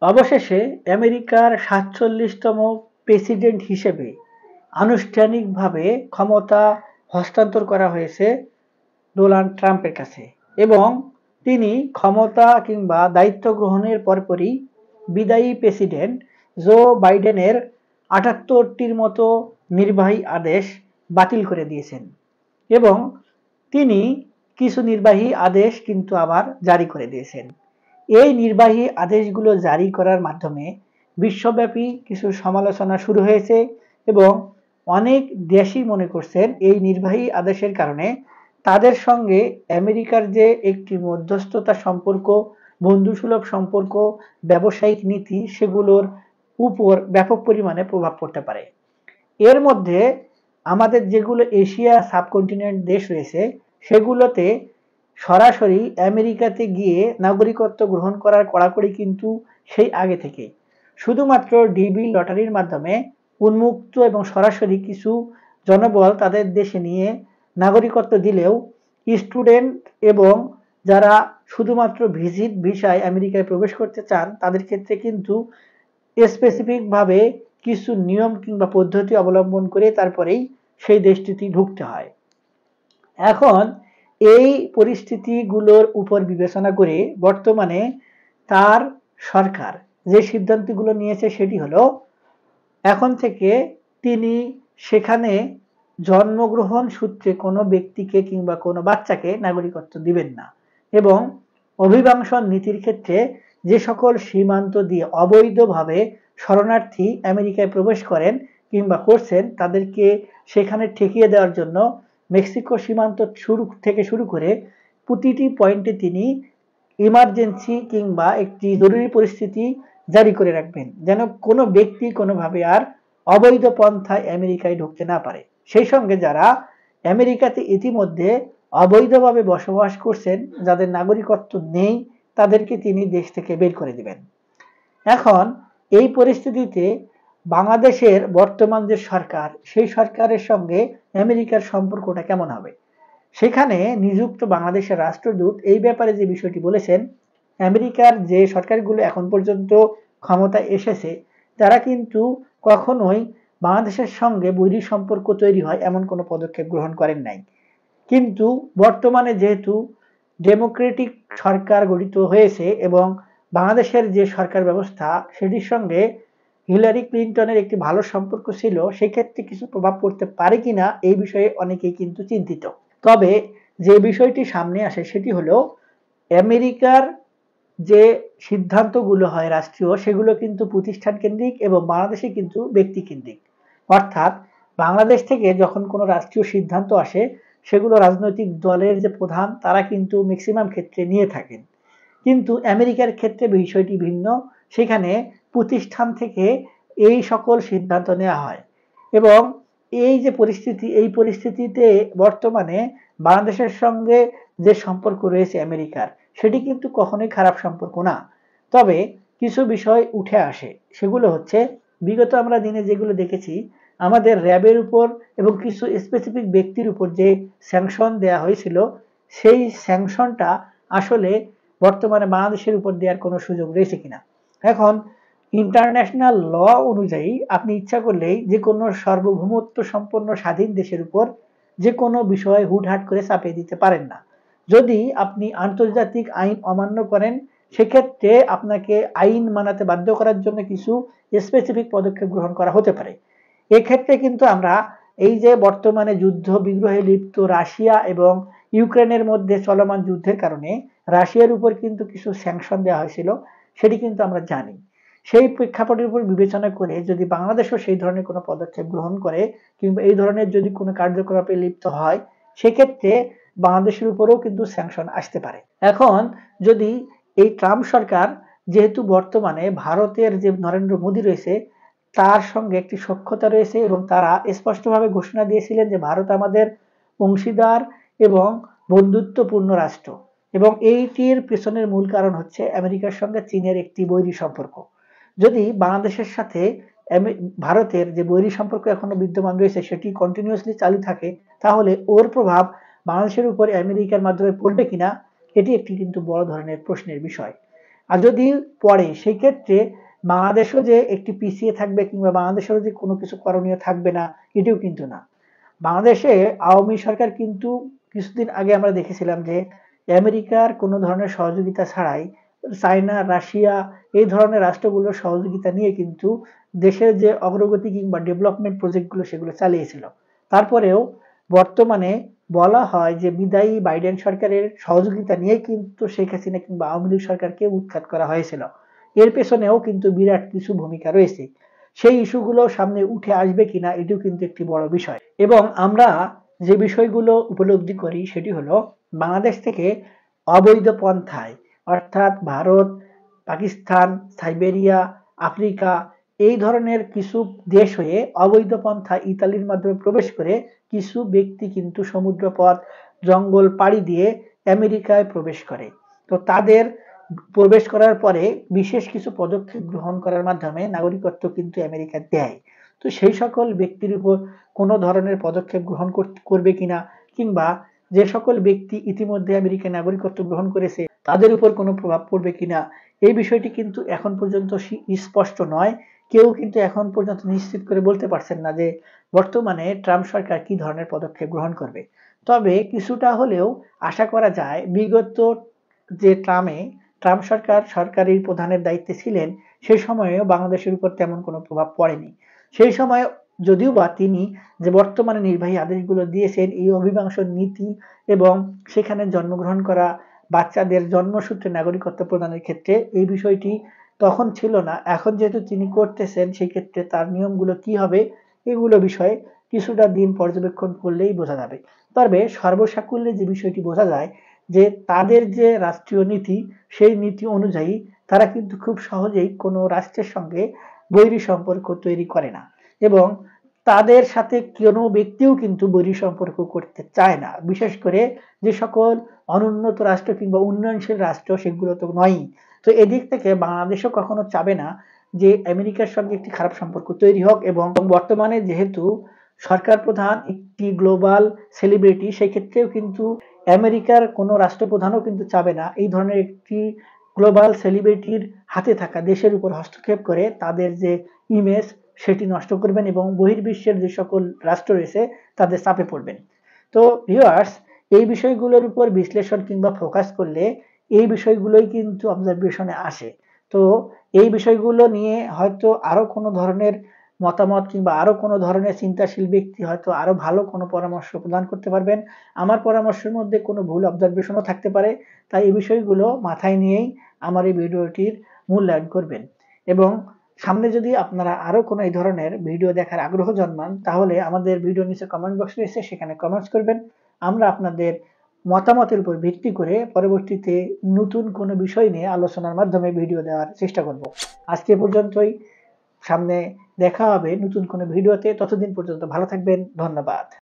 অবশেষে আমেরিকার ৪৭তম প্রেসিডেন্ট হিসেবে আনুষ্ঠানিকভাবে ক্ষমতা হস্তান্তর করা হয়েছে ডোনাল্ড ট্রাম্পের কাছে এবং তিনি ক্ষমতা কিংবা দায়িত্ব গ্রহণের পরপরই বিদায়ী প্রেসিডেন্ট জো বাইডেনের ৭৮টির মতো নির্বাহী আদেশ বাতিল করে দিয়েছেন এবং তিনি কিছু নির্বাহী আদেশ কিন্তু আবার জারি করে দিয়েছেন। এই নির্বাহী আদেশগুলো জারি করার মাধ্যমে বিশ্বব্যাপী কিছু সমালোচনা শুরু হয়েছে এবং অনেক দেশই মনে করছেন এই নির্বাহী আদেশের কারণে তাদের সঙ্গে আমেরিকার যে একটি মধ্যস্থতা সম্পর্ক, বন্ধুসুলভ সম্পর্ক, ব্যবসায়িক নীতি সেগুলোর উপর ব্যাপক পরিমাণে প্রভাব পড়তে পারে। এর মধ্যে আমাদের যেগুলো এশিয়া সাবকন্টিনেন্ট দেশ রয়েছে সেগুলোতে সরাসরি আমেরিকাতে গিয়ে নাগরিকত্ব গ্রহণ করার কড়াকড়ি কিন্তু সেই আগে থেকে। শুধুমাত্র ডিবি লটারির মাধ্যমে উন্মুক্ত এবং সরাসরি কিছু জনবল তাদের দেশে নিয়ে নাগরিকত্ব দিলেও স্টুডেন্ট এবং যারা শুধুমাত্র ভিজিট ভিসায় আমেরিকায় প্রবেশ করতে চান তাদের ক্ষেত্রে কিন্তু স্পেসিফিকভাবে কিছু নিয়ম কিংবা পদ্ধতি অবলম্বন করে তারপরেই সেই দেশটিতে ঢুকতে হয়। এখন এই পরিস্থিতিগুলোর উপর বিবেচনা করে বর্তমানে তার সরকার যে সিদ্ধান্তগুলো নিয়েছে সেটি হলো এখন থেকে তিনি সেখানে জন্মগ্রহণ সূত্রে কোনো ব্যক্তিকে কিংবা কোনো বাচ্চাকে নাগরিকত্ব দিবেন না এবং অভিবাসন নীতির ক্ষেত্রে যে সকল সীমান্ত দিয়ে অবৈধভাবে শরণার্থী আমেরিকায় প্রবেশ করেন কিংবা করছেন তাদেরকে সেখানে ঠেকিয়ে দেওয়ার জন্য মেক্সিকো সীমান্ত থেকে শুরু করে প্রতিটি পয়েন্টে তিনি ইমার্জেন্সি কিংবা একটি জরুরি পরিস্থিতি জারি করে রাখবেন যেন কোনো ব্যক্তি কোনোভাবে আর অবৈধ পন্থায় আমেরিকায় ঢুকতে না পারে। সেই সঙ্গে যারা আমেরিকাতে ইতিমধ্যে অবৈধভাবে বসবাস করছেন যাদের নাগরিকত্ব নেই তাদেরকে তিনি দেশ থেকে বের করে দিবেন। এখন এই পরিস্থিতিতে বাংলাদেশের বর্তমান যে সরকার সেই সরকারের সঙ্গে আমেরিকার সম্পর্কটা কেমন হবে? সেখানে নিযুক্ত বাংলাদেশের রাষ্ট্রদূত এই ব্যাপারে যে বিষয়টি বলেছেন, আমেরিকার যে সরকারগুলো এখন পর্যন্ত ক্ষমতায় এসেছে তারা কিন্তু কখনোই বাংলাদেশের সঙ্গে বৈরী সম্পর্ক তৈরি হয় এমন কোনো পদক্ষেপ গ্রহণ করেন নাই। কিন্তু বর্তমানে যেহেতু ডেমোক্রেটিক সরকার গঠিত হয়েছে এবং বাংলাদেশের যে সরকার ব্যবস্থা সেটির সঙ্গে হিলারি ক্লিন্টনের একটি ভালো সম্পর্ক ছিল, সেক্ষেত্রে কিছু প্রভাব পড়তে পারে কিনা এই বিষয়ে অনেকেই কিন্তু চিন্তিত। তবে যে বিষয়টি সামনে আসে সেটি হলো আমেরিকার যে সিদ্ধান্তগুলো হয় রাষ্ট্রীয় সেগুলো কিন্তু প্রতিষ্ঠান কেন্দ্রিক এবং বাংলাদেশে কিন্তু ব্যক্তি কেন্দ্রিক। অর্থাৎ বাংলাদেশ থেকে যখন কোনো রাষ্ট্রীয় সিদ্ধান্ত আসে সেগুলো রাজনৈতিক দলের যে প্রধান তারা কিন্তু ম্যাক্সিমাম ক্ষেত্রে নিয়ে থাকেন, কিন্তু আমেরিকার ক্ষেত্রে বিষয়টি ভিন্ন। সেখানে প্রতিষ্ঠান থেকে এই সকল সিদ্ধান্ত নেওয়া হয় এবং এই যে পরিস্থিতি এই পরিস্থিতিতে বর্তমানে বাংলাদেশের সঙ্গে যে সম্পর্ক রয়েছে আমেরিকার সেটি কিন্তু কখনোই খারাপ সম্পর্ক না। তবে কিছু বিষয় উঠে আসে, সেগুলো হচ্ছে বিগত আমরা দিনে যেগুলো দেখেছি আমাদের র্যাবের উপর এবং কিছু স্পেসিফিক ব্যক্তির উপর যে স্যাংশন দেয়া হয়েছিল সেই স্যাংশনটা আসলে বর্তমানে বাংলাদেশের উপর দেওয়ার কোনো সুযোগ রয়েছে কিনা। এখন ইন্টারন্যাশনাল ল অনুযায়ী আপনি ইচ্ছা করলেই যে কোনো সার্বভৌমত্ব সম্পন্ন স্বাধীন দেশের উপর যে কোনো বিষয় হুটহাট করে চাপিয়ে দিতে পারেন না। যদি আপনি আন্তর্জাতিক আইন অমান্য করেন সেক্ষেত্রে আপনাকে আইন মানাতে বাধ্য করার জন্য কিছু স্পেসিফিক পদক্ষেপ গ্রহণ করা হতে পারে। এক্ষেত্রে কিন্তু আমরা এই যে বর্তমানে যুদ্ধ বিগ্রহে লিপ্ত রাশিয়া এবং ইউক্রেনের মধ্যে চলমান যুদ্ধের কারণে রাশিয়ার উপর কিন্তু কিছু স্যাংশন দেওয়া হয়েছিল, সেটি কিন্তু আমরা জানি। সেই প্রেক্ষাপটের উপর বিবেচনা করে যদি বাংলাদেশও সেই ধরনের কোনো পদক্ষেপ গ্রহণ করে কিংবা এই ধরনের যদি কোনো কার্যকলাপে লিপ্ত হয় সেক্ষেত্রে বাংলাদেশের উপরেও কিন্তু স্যাংশন আসতে পারে। এখন যদি এই ট্রাম্প সরকার যেহেতু বর্তমানে ভারতের যে নরেন্দ্র মোদী রয়েছে তার সঙ্গে একটি সখ্যতা রয়েছে এবং তারা স্পষ্টভাবে ঘোষণা দিয়েছিলেন যে ভারত আমাদের অংশীদার এবং বন্ধুত্বপূর্ণ রাষ্ট্র এবং এইটির পেছনের মূল কারণ হচ্ছে আমেরিকার সঙ্গে চীনের একটি বৈরী সম্পর্ক। যদি বাংলাদেশের সাথে ভারতের যে বৈরী সম্পর্ক এখনো বিদ্যমান রয়েছে সেটি কন্টিনিউয়াসলি চালু থাকে তাহলে ওর প্রভাব বাংলাদেশের উপরে আমেরিকার মাধ্যমে পড়বে কিনা এটি একটি কিন্তু বড় ধরনের প্রশ্নের বিষয়। আর যদি পড়ে সেই ক্ষেত্রে বাংলাদেশও যে একটি পিছিয়ে থাকবে কিংবা বাংলাদেশেরও যে কোনো কিছু করণীয় থাকবে না, এটিও কিন্তু না। বাংলাদেশে আওয়ামী সরকার কিন্তু কিছুদিন আগে আমরা দেখেছিলাম যে আমেরিকার কোনো ধরনের সহযোগিতা ছাড়াই চায়না, রাশিয়া এই ধরনের রাষ্ট্রগুলোর সহযোগিতা নিয়ে কিন্তু দেশের যে অগ্রগতি কিংবা ডেভেলপমেন্ট প্রজেক্টগুলো সেগুলো চালিয়েছিল। তারপরেও বর্তমানে বলা হয় যে বিদায়ী বাইডেন সরকারের সহযোগিতা নিয়ে কিন্তু শেখ হাসিনা কিংবা আওয়ামী লীগ সরকারকে উৎখাত করা হয়েছিল। এর পেছনেও কিন্তু বিরাট কিছু ভূমিকা রয়েছে। সেই ইস্যুগুলো সামনে উঠে আসবে কিনা এটিও কিন্তু একটি বড় বিষয়। এবং আমরা যে বিষয়গুলো উপলব্ধি করি সেটি হলো বাংলাদেশ থেকে অবৈধ পন্থায় অর্থাৎ ভারত, পাকিস্তান, সাইবেরিয়া, আফ্রিকা এই ধরনের কিছু দেশ হয়ে অবৈধ পন্থা ইতালির মাধ্যমে প্রবেশ করে কিছু ব্যক্তি কিন্তু সমুদ্রপথ, জঙ্গল পাড়ি দিয়ে আমেরিকায় প্রবেশ করে। তো তাদের প্রবেশ করার পরে বিশেষ কিছু পদক্ষেপ গ্রহণ করার মাধ্যমে নাগরিকত্ব কিন্তু আমেরিকা দেয়। তো সেই সকল ব্যক্তির উপর কোনো ধরনের পদক্ষেপ গ্রহণ করবে কিনা কিংবা যে সকল ব্যক্তি ইতিমধ্যে আমেরিকার নাগরিকত্ব গ্রহণ করেছে তাদের উপর কোনো প্রভাব পড়বে কিনা এই বিষয়টি কিন্তু এখন পর্যন্ত স্পষ্ট নয়। কেউ কিন্তু এখন পর্যন্ত নিশ্চিত করে বলতে পারছেন না যে বর্তমানে ট্রাম্প সরকার কি ধরনের পদক্ষেপ গ্রহণ করবে। তবে কিছুটা হলেও আশা করা যায় বিগত যে ট্রাম্প সরকার সরকারি প্রধানের দায়িত্বে ছিলেন সেই সময়েও বাংলাদেশের উপর তেমন কোনো প্রভাব পড়েনি। সেই সময় যদিও বা তিনি যে বর্তমানে নির্বাহী আদেশগুলো দিয়েছেন এই অভিবাসন নীতি এবং সেখানে জন্মগ্রহণ করা বাচ্চাদের জন্মসূত্রে নাগরিকত্ব প্রদানের ক্ষেত্রে এই বিষয়টি তখন ছিল না। এখন যেহেতু তিনি করতেছেন সেই ক্ষেত্রে তার নিয়মগুলো কি হবে এগুলো বিষয়ে কিছুটা দিন পর্যবেক্ষণ করলেই বোঝা যাবে। তবে সর্বসাকুল্যে যে বিষয়টি বোঝা যায় যে তাদের যে রাষ্ট্রীয় নীতি সেই নীতি অনুযায়ী তারা কিন্তু খুব সহজেই কোনো রাষ্ট্রের সঙ্গে বৈরী সম্পর্ক তৈরি করে না এবং তাদের সাথে কোনো ব্যক্তিও কিন্তু বৈরী সম্পর্ক করতে চায় না। বিশেষ করে যে সকল অনুন্নত রাষ্ট্র কিংবা উন্নয়নশীল রাষ্ট্র সেগুলো তো নয়ই। তো এদিক থেকে বাংলাদেশও কখনো চাবে না যে আমেরিকার সঙ্গে একটি খারাপ সম্পর্ক তৈরি হোক এবং বর্তমানে যেহেতু সরকার প্রধান একটি গ্লোবাল সেলিব্রিটি সেই ক্ষেত্রেও কিন্তু আমেরিকার কোনো রাষ্ট্রপ্রধানও কিন্তু চাবে না এই ধরনের একটি গ্লোবাল সেলিব্রিটির হাতে থাকা দেশের উপর হস্তক্ষেপ করে তাদের যে ইমেজ সেটি নষ্ট করবেন এবং বহির্বিশ্বের যে সকল রাষ্ট্র রয়েছে তাদের চাপে পড়বেন। তো ভিউয়ার্স এই বিষয়গুলোর উপর বিশ্লেষণ কিংবা ফোকাস করলে এই বিষয়গুলোই কিন্তু অবজারভেশনে আসে। তো এই বিষয়গুলো নিয়ে হয়তো আরো কোনো ধরনের মতামত কিংবা আরো কোনো ধরনের চিন্তাশীল ব্যক্তি হয়তো আরো ভালো কোনো পরামর্শ প্রদান করতে পারবেন। আমার পরামর্শের মধ্যে কোনো ভুল অবজারভেশনও থাকতে পারে। তাই এই বিষয়গুলো মাথায় নিয়েই আমার এই ভিডিওটির মূল্যায়ন করবেন এবং সামনে যদি আপনারা আরো কোনো এই ধরনের ভিডিও দেখার আগ্রহ জন্মান তাহলে আমাদের ভিডিও নিচে কমেন্ট বক্স রয়েছে সেখানে কমেন্টস করবেন। আমরা আপনাদের মতামতের উপর ভিত্তি করে পরবর্তীতে নতুন কোনো বিষয় নিয়ে আলোচনার মাধ্যমে ভিডিও দেওয়ার চেষ্টা করব। আজকে পর্যন্তই, সামনে দেখা হবে নতুন কোনো ভিডিওতে। ততদিন পর্যন্ত ভালো থাকবেন। ধন্যবাদ।